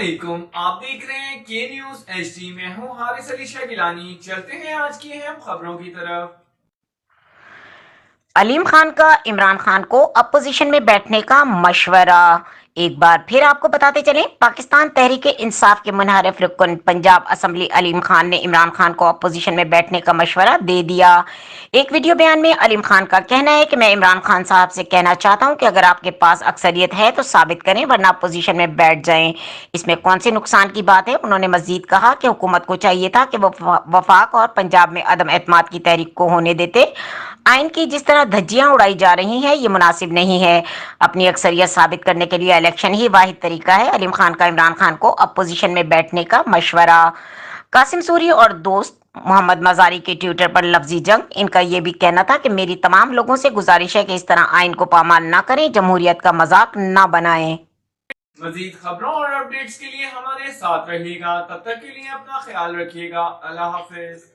علیکم، آپ دیکھ رہے ہیں کے نیوز ایچ ڈی۔ میں ہوں حارث علی شاہ گیلانی۔ چلتے ہیں آج کی اہم خبروں کی طرف۔ علیم خان کا عمران خان کو اپوزیشن میں بیٹھنے کا مشورہ۔ ایک بار پھر آپ کو بتاتے چلیں، پاکستان تحریک انصاف کے منحرف رکن پنجاب اسمبلی علیم خان نے عمران خان کو اپوزیشن میں بیٹھنے کا مشورہ دے دیا۔ ایک ویڈیو بیان میں علیم خان کا کہنا ہے کہ میں عمران خان صاحب سے کہنا چاہتا ہوں کہ اگر آپ کے پاس اکثریت ہے تو ثابت کریں، ورنہ اپوزیشن میں بیٹھ جائیں۔ اس میں کون سے نقصان کی بات ہے؟ انہوں نے مزید کہا کہ حکومت کو چاہیے تھا کہ وہ وفاق اور پنجاب میں عدم اعتماد کی تحریک کو ہونے دیتے۔ آئین کی جس طرح دھجیاں اڑائی جا رہی ہیں یہ مناسب نہیں ہے۔ اپنی اکثریت ثابت کرنے کے لیے الیکشن ہی واحد طریقہ ہے۔ علیم خان کا عمران خان کو اپوزیشن میں بیٹھنے کا مشورہ۔ قاسم سوری اور دوست محمد مزاری کے ٹویٹر پر لفظی جنگ۔ ان کا یہ بھی کہنا تھا کہ میری تمام لوگوں سے گزارش ہے کہ اس طرح آئین کو پامال نہ کریں، جمہوریت کا مذاق نہ بنائیں۔ مزید خبروں اور اپڈیٹس کے لیے ہمارے ساتھ رہیے گا۔ تب تک کے لیے اپنا خیال رکھیے گا۔ اللہ حافظ۔